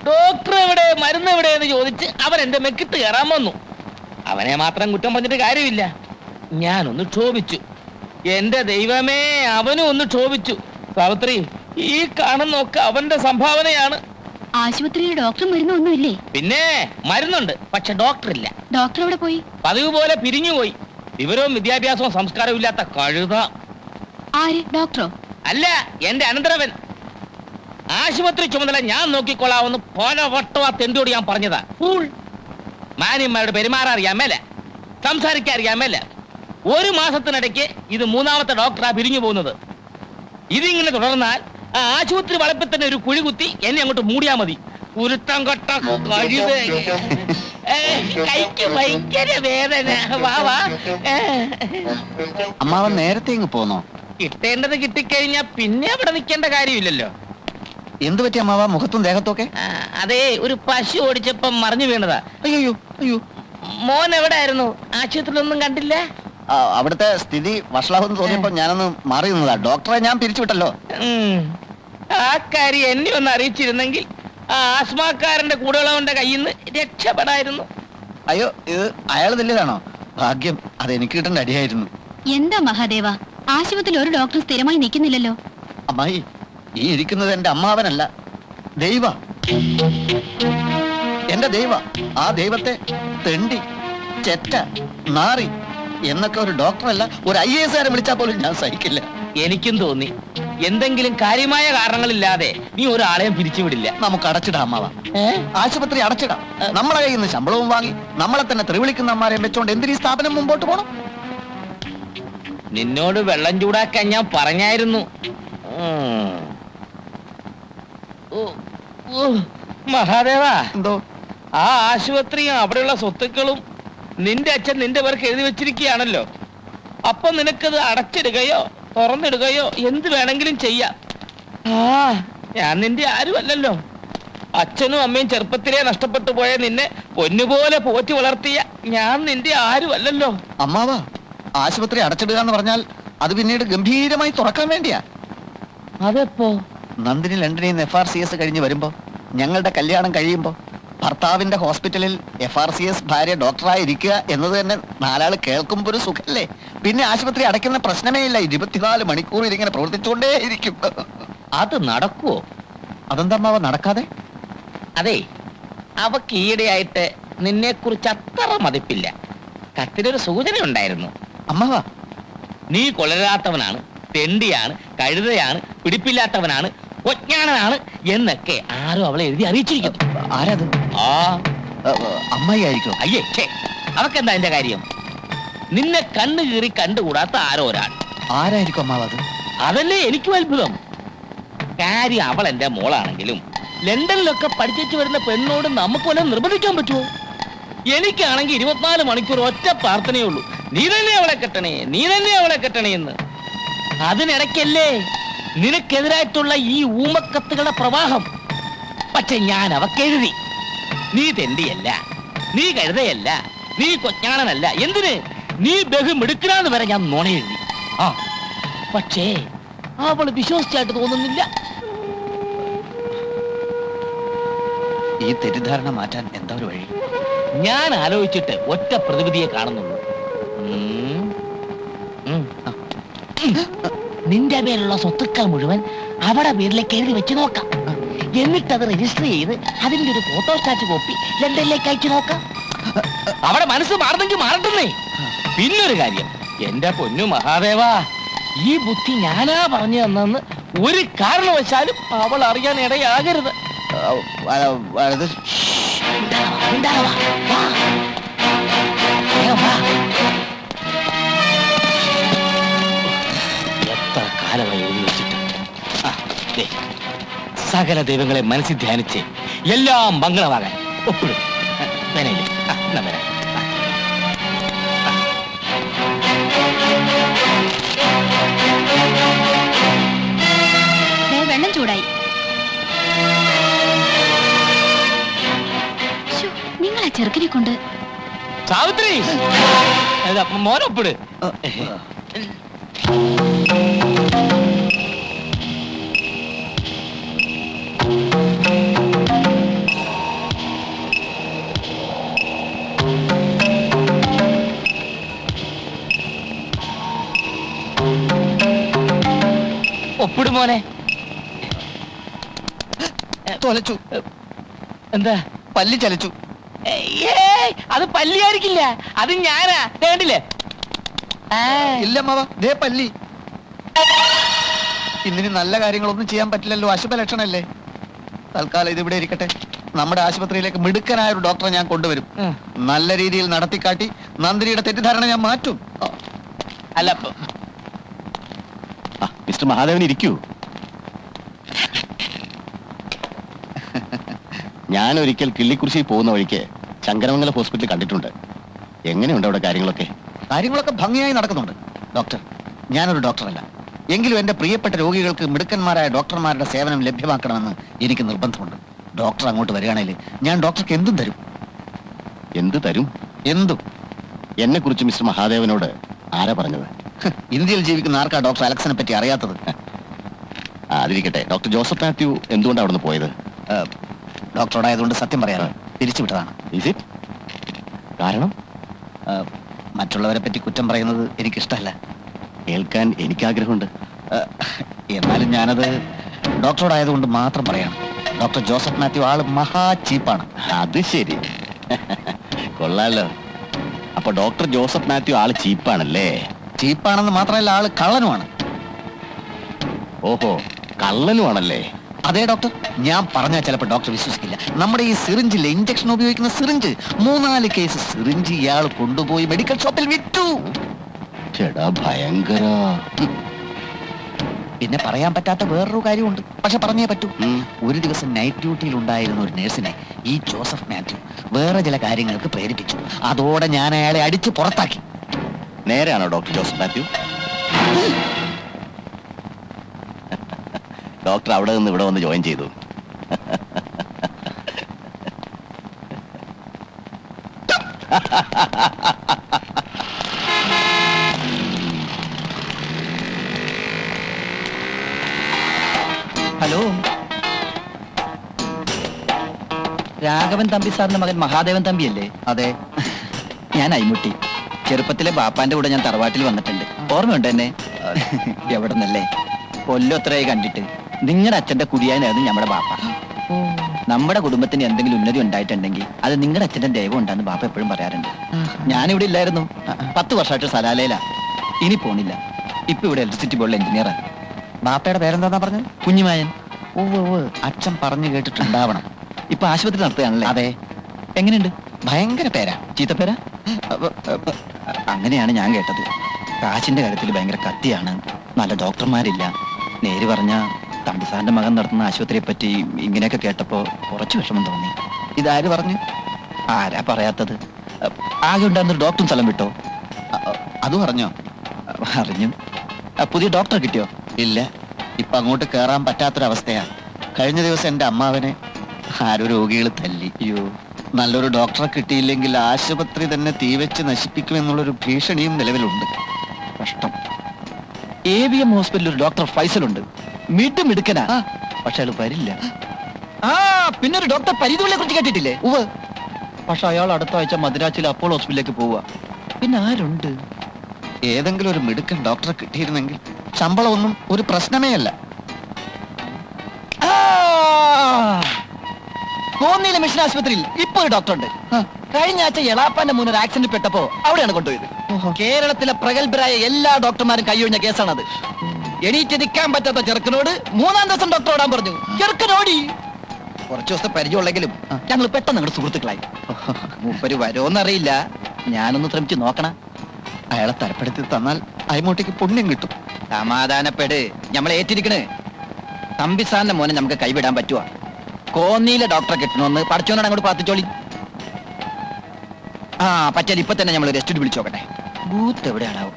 Doctor എവിടെ, മരുന്ന് എവിടെ എന്ന് ചോദിച്ച് അവൻ എന്റെ മെക്കിട്ട് കയറാൻ വന്നു. അവനെ മാത്രം കുറ്റം പറഞ്ഞിട്ട് കാര്യമില്ല. ഞാനൊന്ന് ക്ഷോഭിച്ചു. എന്റെ ദൈവമേ, അവനും ഒന്ന് ക്ഷോഭിച്ചു. സാവിത്രി, ഈ കാണുന്നൊക്കെ അവന്റെ സംഭാവനയാണ്. ആശുപത്രിയിൽ ഡോക്ടർ മരുന്നൊന്നുമില്ലേ? പിന്നെ മരുന്നുണ്ട്, പക്ഷെ ഡോക്ടർ ഇല്ല. ഡോക്ടർ എവിടെ പോയി? പതിവ് പോലെ പിരിഞ്ഞുപോയി. വിവരവും വിദ്യാഭ്യാസവും സംസ്കാരവും ഇല്ലാത്ത കഴുത. ആര്? ഡോക്ടറോ? അല്ല, എന്റെ അനന്തരവൻ. ആശുപത്രി ചുമതല ഞാൻ നോക്കിക്കൊള്ളാമെന്ന് പല വട്ടം ആ തെണ്ടിയോട് ഞാൻ പറഞ്ഞതാ. മാന്യന്മാരോട് പെരുമാറാൻ അറിയാമേല, സംസാരിക്കാൻ അറിയാമേല. ഒരു മാസത്തിനിടയ്ക്ക് ഇത് മൂന്നാമത്തെ ഡോക്ടറാ പിരിഞ്ഞു പോകുന്നത്. ഇതിങ്ങനെ തുടർന്നാൽ ആ ആശുപത്രി വളപ്പിൽ തന്നെ ഒരു കുഴി കുത്തി എന്നെ അങ്ങോട്ട് മൂടിയാ മതി. ഉരുട്ടം കൊട്ട കഴുത. കൈക്ക് ഭയങ്കര വേദന. വാ. അമ്മാവൻ നേരത്തെ ഇങ്ങ് പോന്നോ? കിട്ടേണ്ടത് കിട്ടിക്കഴിഞ്ഞാ പിന്നെ അവിടെ നിൽക്കേണ്ട കാര്യമില്ലല്ലോ. എന്തു പറ്റി അമ്മാവ, മുഖത്തും ദേഹത്തൊക്കെ? അതെ, ഒരു പശു ഓടിച്ചപ്പം മറിഞ്ഞു വീണതാ. അയ്യോ അയ്യോ. മോൻ എവിടെ ആയിരുന്നു? ആശുപത്രിയിലൊന്നും കണ്ടില്ല? അവിടുത്തെ സ്ഥിതി വഷളാവെന്ന് തോന്നിയപ്പോ ഞാനൊന്ന് മാറി നിന്നതാ. ഡോക്ടറെ ഞാൻ പിരിച്ചുവിട്ടല്ലോ. ആ കാര്യം എന്നെ ഒന്ന് അറിയിച്ചിരുന്നെങ്കിൽ ആ ആസ്മാക്കാരന്റെ കൂടെയുള്ളവന്റെ കയ്യിൽ നിന്ന് രക്ഷപ്പെടായിരുന്നു. അയ്യോ, ഇത് അയാൾ നല്ലതാണോ? ഭാഗ്യം, അതെനിക്ക് കിട്ടേണ്ട അടിയായിരുന്നു. എന്താ മഹാദേവ, ആശുപത്രിയിൽ ഒരു ഡോക്ടർ സ്ഥിരമായി നിൽക്കുന്നില്ലല്ലോ. അമ്മായി, ഈ ഇരിക്കുന്നത് എന്റെ അമ്മാവനല്ല, ദൈവ. എന്റെ ദൈവ. ആ ദൈവത്തെ തെണ്ടി, ചെറ്റ, നാറി എന്നൊക്കെ ഒരു ഡോക്ടറല്ല, ഒരു IAS വിളിച്ചാൽ പോലും ഞാൻ സഹിക്കില്ല. എനിക്കും തോന്നി എന്തെങ്കിലും കാര്യമായ കാരണങ്ങളില്ലാതെ നീ ഒരാളെയും പിരിച്ചുവിടില്ല. നമുക്ക് അടച്ചിടാം അമ്മാവ. ആശുപത്രി അടച്ചിടാം. നമ്മളെ കയ്യിൽ നിന്ന് ശമ്പളവും വാങ്ങി നമ്മളെ തന്നെ തെറിവിളിക്കുന്ന അമ്മാരെയും വെച്ചോണ്ട് എന്തിനീ സ്ഥാപനം മുമ്പോട്ട് പോണം? നിന്നോട് വെള്ളം ചൂടാക്കാൻ ഞാൻ പറഞ്ഞായിരുന്നു. മഹാദേവ, എന്തോ? ആ ആശുപത്രിയും അവിടെയുള്ള സ്വത്തുക്കളും നിന്റെ അച്ഛൻ നിന്റെ പേർക്ക് എഴുതി വെച്ചിരിക്കുകയാണല്ലോ. അപ്പൊ നിനക്കത് അടച്ചിടുകയോ തുറന്നിടുകയോ എന്ത് വേണമെങ്കിലും ചെയ്യാം. ഞാൻ നിന്റെ ആരുമല്ലല്ലോ. അച്ഛനും അമ്മയും ചെറുപ്പത്തിലേ നഷ്ടപ്പെട്ടു പോയ നിന്നെ പൊന്നുപോലെ പോറ്റി വളർത്തിയ ഞാൻ നിന്റെ ആരുമല്ലല്ലോ. അമ്മാവ, ആശുപത്രി അടച്ചിടുക എന്ന് പറഞ്ഞാൽ അത് പിന്നീട് ഗംഭീരമായി തുറക്കാൻ വേണ്ടിയാ. അതെപ്പോ? നന്ദിനി ലണ്ടനിൽ നിന്ന് FRCS കഴിഞ്ഞ് വരുമ്പോ, ഞങ്ങളുടെ കല്യാണം കഴിയുമ്പോ, ഭർത്താവിന്റെ ഹോസ്പിറ്റലിൽ FRCS ഭാര്യ ഡോക്ടറായി ഇരിക്കുക എന്നത് തന്നെ നാലാള് കേൾക്കുമ്പോ ഒരു സുഖല്ലേ? പിന്നെ ആശുപത്രി അടയ്ക്കുന്ന പ്രശ്നമേ ഇല്ല. 24 മണിക്കൂർ ഇതിങ്ങനെ പ്രവർത്തിച്ചുകൊണ്ടേ ഇരിക്കും. അത് നടക്കുവോ? അതെന്താ അമ്മാവ നടക്കാതെ? അതെ, അവക്ക് ഈയിടെയായിട്ട് നിന്നെ കുറിച്ച് അത്ര മതിപ്പില്ല. കത്തിനൊരു സൂചന ഉണ്ടായിരുന്നു. അമ്മാവ, നീ കൊളരാത്തവനാണ്, തെണ്ടിയാണ്, കഴുതയാണ്, പിടിപ്പില്ലാത്തവനാണ്, ഒജ്ഞാനനാണ് എന്നൊക്കെ ആരോ അവളെ എഴുതി അറിയിച്ചിരിക്കുന്നു. ആരത്? അമ്മായി ആയിരിക്കും. അയ്യേ, അവക്കെന്താ എന്റെ കാര്യം? നിന്നെ കണ്ണു കീറി കണ്ടുകൂടാത്ത ആരോ ഒരാൾ. ആരായിരിക്കും അമ്മാവ അത്? അതല്ലേ എനിക്കും അത്ഭുതം. കാര്യം അവൾ എന്റെ മോളാണെങ്കിലും ലണ്ടനിലൊക്കെ പഠിച്ചു വരുന്ന പെണ്ണോട് നമുക്ക് വല്ല നിർബന്ധിക്കാൻ പറ്റുമോ? എനിക്കാണെങ്കിൽ 24 മണിക്കൂർ ഒറ്റ പ്രാർത്ഥനയേ ഉള്ളൂ, നീ തന്നെ അവളെ കെട്ടണേ, നീ തന്നെ അവളെ കെട്ടണേ എന്ന്. അതിനിടയ്ക്കല്ലേ നിനക്കെതിരായിട്ടുള്ള ഈ ഊമക്കത്തുകളുടെ പ്രവാഹം. പക്ഷെ ഞാൻ അവക്കെഴുതി, നീ തെണ്ടിയല്ല, നീ കഴുതയല്ല, നീ കൊജ്ഞാനനല്ല, എന്തിന് നീ ബഹുമിടുക്കനാന്ന് വരെ ഞാൻ നുണയെഴുതി. പക്ഷേ അവള് വിശ്വസിച്ചായിട്ട് തോന്നുന്നില്ല. ഈ തെറ്റിദ്ധാരണ മാറ്റാൻ എന്താ ഒരു വഴി? ഞാൻ ആലോചിച്ചിട്ട് ഒറ്റ പ്രതിവിധിയെ കാണുന്നുള്ളൂ. നിന്റെ പേരുള്ള സ്വത്തുക്കൾ മുഴുവൻ അവിടെ പേരിലേക്ക് എഴുതി വെച്ച് നോക്കാം. എന്നിട്ടത് രജിസ്റ്റർ ചെയ്ത് അതിന്റെ ഒരു ഫോട്ടോസ്റ്റാറ്റ് കോപ്പി ലണ്ടനിലേക്ക് അയച്ചു നോക്കാം. അവിടെ മനസ്സ് മാറുന്നെങ്കിൽ മാറട്ടെന്നേ. പിന്നൊരു കാര്യം, എന്റെ പൊന്നു മഹാദേവ, ഈ ബുദ്ധി ഞാനാ പറഞ്ഞു തന്നെന്ന് ഒരു കാരണവശാലും അവൾ അറിയാൻ ഇടയാകരുത്. എത്ര കാലമായി എഴുതി വെച്ചിട്ട്. സകല ദൈവങ്ങളെ മനസ്സിൽ ധ്യാനിച്ച് എല്ലാം മംഗളമാകാൻ ഒപ്പിടും. വെള്ളം ചൂടായി. നിങ്ങൾ ആ ചെറുക്കനെ കൊണ്ട്. സാവിത്രി, മോനൊപ്പിട്. ഒപ്പിടും മോനെ. തൊലച്ചു. എന്താ? പല്ലി ചലച്ചു. ഏയ്, അത് പല്ലിയായിരിക്കില്ല, അത് ഞാനാ. വേണ്ടില്ലേ? ഇല്ല അമ്മാവ, ദേ പല്ലി. ഇന്നിനി നല്ല കാര്യങ്ങളൊന്നും ചെയ്യാൻ പറ്റില്ലല്ലോ, അശുഭ ലക്ഷണല്ലേ. തൽക്കാലം ഇതിവിടെ ഇരിക്കട്ടെ. നമ്മുടെ ആശുപത്രിയിലേക്ക് മിടുക്കനായ ഒരു ഡോക്ടറെ ഞാൻ കൊണ്ടുവരും. നല്ല രീതിയിൽ നടത്തിക്കാട്ടി നന്ദിനിയുടെ തെറ്റിദ്ധാരണ ഞാൻ മാറ്റും. അല്ല, മിസ്റ്റർ മഹാദേവൻ ഇരിക്കൂ. ഞാൻ ഒരിക്കൽ കിള്ളിക്കുറിശി പോകുന്ന വഴിക്ക് ശങ്കരമംഗലം ഹോസ്പിറ്റലിൽ കണ്ടിട്ടുണ്ട്. എങ്ങനെയുണ്ട് അവിടെ കാര്യങ്ങളൊക്കെ? കാര്യങ്ങളൊക്കെ ഭംഗിയായി നടക്കുന്നുണ്ട് ഡോക്ടർ. ഞാനൊരു ഡോക്ടറല്ല, എങ്കിലും എന്റെ പ്രിയപ്പെട്ട രോഗികൾക്ക് മിടുക്കന്മാരായ ഡോക്ടർമാരുടെ സേവനം ലഭ്യമാക്കണമെന്ന് എനിക്ക് നിർബന്ധമുണ്ട്. ഡോക്ടർ അങ്ങോട്ട് വരികയാണെങ്കിൽ ഞാൻ ഡോക്ടർക്ക് എന്തും തരും. എന്ത് തരും? എന്തും. എന്നെ കുറിച്ച് മിസ്റ്റർ മഹാദേവനോട് ആരാ പറഞ്ഞത്? ഇന്ത്യയിൽ ജീവിക്കുന്ന ആർക്കാ ഡോക്ടർ അലക്സിനെ പറ്റി അറിയാത്തത്? അതിരിക്കട്ടെ, ഡോക്ടർ ജോസഫ് മാത്യു എന്തുകൊണ്ടാണ് അവിടുന്ന് പോയത്? ഡോക്ടറോടായതുകൊണ്ട് സത്യം പറയാതെ തിരിച്ചുവിട്ടതാണ്. Is it? കാരണം? മറ്റുള്ളവരെ പറ്റി കുറ്റം പറയുന്നത് എനിക്കിഷ്ടമല്ല. കേൾക്കാൻ എനിക്കാഗ്രഹമുണ്ട്. എന്നാലും ഞാനത് ഡോക്ടറോടായതുകൊണ്ട് മാത്രം പറയണം. ഡോക്ടർ ജോസഫ് മാത്യു ആള് മഹാ ചീപ്പാണ്. അത് ശരി. കൊള്ളാലോ. അപ്പൊ ഡോക്ടർ ജോസഫ് മാത്യു ആള് ചീപ്പാണല്ലേ? ചീപ്പാണെന്ന് മാത്രമല്ല, ആള് കള്ളനുമാണ്. ഓഹോ, കള്ളനുമാണല്ലേ? അതെ ഡോക്ടർ, ഞാൻ പറഞ്ഞാൽ ചിലപ്പോൾ ഡോക്ടർ വിശ്വസിക്കില്ല. നമ്മുടെ ഈ സിറിഞ്ചിലെ ഇഞ്ചക്ഷൻ ഉപയോഗിക്കുന്ന സിറിഞ്ച്, 3-4 കേസ് സിറിഞ്ച് ഇയാൾ കൊണ്ടുപോയി മെഡിക്കൽ ഷോപ്പിൽ വിറ്റു. ചേടാ ഭയങ്കര. പിന്നെ പറയാൻ പറ്റാത്ത വേറൊരു കാര്യമുണ്ട്, പക്ഷെ പറഞ്ഞേ പറ്റൂ. ഉം. ഒരു ദിവസം നൈറ്റ് ഡ്യൂട്ടിയിൽ ഉണ്ടായിരുന്ന ഒരു നേഴ്സിനെ ഈ ജോസഫ് മാത്യു വേറെ ചില കാര്യങ്ങൾക്ക് പ്രേരിപ്പിച്ചു. അതോടെ ഞാൻ അയാളെ അടിച്ച് പുറത്താക്കി. നേരെയാണോ ഡോക്ടർ ജോസഫ് മാത്യു? ഡോക്ടർ അവിടെ നിന്ന് ഇവിടെ വന്ന് ജോയിൻ ചെയ്തു. ഹലോ, രാഘവൻ തമ്പി സാറിന്റെ മകൻ മഹാദേവൻ തമ്പി അല്ലേ? അതെ, ഞാൻ അയ്മുട്ടി. ചെറുപ്പത്തിലെ ബാപ്പാന്റെ കൂടെ ഞാൻ തറവാട്ടിൽ വന്നിട്ടുണ്ട്. ഓർമ്മയുണ്ട് എന്നെ? എവിടെ നിന്നല്ലേ? കൊല്ലൊത്രയായി കണ്ടിട്ട്. നിങ്ങളുടെ അച്ഛന്റെ കുടിയാനായിരുന്നു നമ്മുടെ ബാപ്പ. നമ്മുടെ കുടുംബത്തിന് എന്തെങ്കിലും ഉന്നതി ഉണ്ടായിട്ടുണ്ടെങ്കിൽ അത് നിങ്ങളുടെ അച്ഛന്റെ ദൈവം ഉണ്ടാന്ന് ബാപ്പ എപ്പോഴും പറയാറുണ്ട്. ഞാനിവിടെ ഇല്ലായിരുന്നു. 10 വർഷമായിട്ട് സലാലയിലാ. ഇനി പോണില്ല. ഇപ്പൊ ഇവിടെ ഇലക്ട്രിസിറ്റി ബോർഡിൽ എഞ്ചിനീയറാണ്. ബാപ്പയുടെ പേരെന്താ പറഞ്ഞത്? കുഞ്ഞുമായൻ. അച്ഛൻ പറഞ്ഞു കേട്ടിട്ടുണ്ടാവണം. ഇപ്പൊ ആശുപത്രി നടത്തുകയാണല്ലേ? അതെ. എങ്ങനെയുണ്ട്? ഭയങ്കര പേരാ. ചീത്തപ്പേരാ? അങ്ങനെയാണ് ഞാൻ കേട്ടത്. കാശിന്റെ കാര്യത്തിൽ ഭയങ്കര കത്തിയാണ്. നല്ല ഡോക്ടർമാരില്ല. നേര് പറഞ്ഞ തമ്പിസാറിന്റെ മകൻ നടത്തുന്ന ആശുപത്രിയെ പറ്റി ഇങ്ങനെയൊക്കെ കേട്ടപ്പോ കുറച്ച് വിഷമം തോന്നി. ഇതാര് പറഞ്ഞു? ആരാ പറയാത്തത്? ആകെ ഉണ്ടായിരുന്നൊരു ഡോക്ടറും സ്ഥലം വിട്ടോ? അത് പറഞ്ഞോ? അറിഞ്ഞു. പുതിയ ഡോക്ടറെ കിട്ടിയോ? ഇല്ല, ഇപ്പൊ അങ്ങോട്ട് കേറാൻ പറ്റാത്തൊരവസ്ഥയാ. കഴിഞ്ഞ ദിവസം എന്റെ അമ്മാവനെ ആരോ രോഗികൾ തല്ലി. അയ്യോ. നല്ലൊരു ഡോക്ടറെ കിട്ടിയില്ലെങ്കിൽ ആശുപത്രി തന്നെ തീവെച്ച് നശിപ്പിക്കുമെന്നുള്ളൊരു ഭീഷണിയും നിലവിലുണ്ട്. കഷ്ടം. AVM ഹോസ്പിറ്റലിൽ ഒരു ഡോക്ടർ ഫൈസൽ ഉണ്ട്. മിടുക്കനാ. പക്ഷെ അയാൾ വരില്ല. പിന്നെ ഒരു ഡോക്ടർ പരിധുവിനെ കുറിച്ച് കേട്ടിട്ടില്ലേ? പക്ഷെ അയാൾ അടുത്ത ആഴ്ച മദ്രാസിലെ അപ്പോളോ ഹോസ്പിറ്റലിലേക്ക് പോവുക. പിന്നെ ആരുണ്ട്? ഏതെങ്കിലും ഒരു മിടുക്കൻ ഡോക്ടറെ കിട്ടിയിരുന്നെങ്കിൽ ശമ്പളമൊന്നും ഒരു പ്രശ്നമേ അല്ല. കോന്നിയിലെ മിഷൻ ആശുപത്രിയിൽ ഇപ്പൊ ഒരു ഡോക്ടർ ഉണ്ട്. കഴിഞ്ഞ ആഴ്ച എളാപ്പാന്റെ മുന്നൊരു ആക്സിഡന്റ് പെട്ടപ്പോ അവിടെയാണ് കൊണ്ടുപോയത്. കേരളത്തിലെ പ്രഗത്ഭരായ എല്ലാ ഡോക്ടർമാരും കൈയൊഴിഞ്ഞ കേസാണത്. എണീറ്റ് നിൽക്കാൻ പറ്റാത്ത ചെറുക്കനോട് 3-ാം ദിവസം ഡോക്ടർ ഓടാൻ പറഞ്ഞു. ചെറുക്കനോടി. കുറച്ചു ദിവസത്തെ പരിചയമുള്ളെങ്കിലും ഞങ്ങൾ പെട്ടെന്ന് ഞങ്ങളുടെ സുഹൃത്തുക്കളായി. മൂപ്പര് വരുമോന്നറിയില്ല. ഞാനൊന്ന് ശ്രമിച്ചു നോക്കണം. അയാളെ തരപ്പെടുത്തി തന്നാൽ അയ്മൂട്ടിക്ക് പുണ്യം കിട്ടും. സമാധാനപ്പെട്, നമ്മൾ ഏറ്റിരിക്കണ്. തമ്പിസാറിന്റെ മോനെ നമുക്ക് കൈവിടാൻ പറ്റുവാ. കോന്നിയിലെ ഡോക്ടറെ കിട്ടണമെന്ന് പഠിച്ചോനോട് അങ്ങോട്ട് പ്രാർത്ഥിച്ചോളി. പറ്റിയാൽ ഇപ്പൊ തന്നെ നമ്മൾ റെസ്റ്റ് വിളിച്ചോക്കട്ടെ. ബൂത്ത് എവിടെയാണാവും?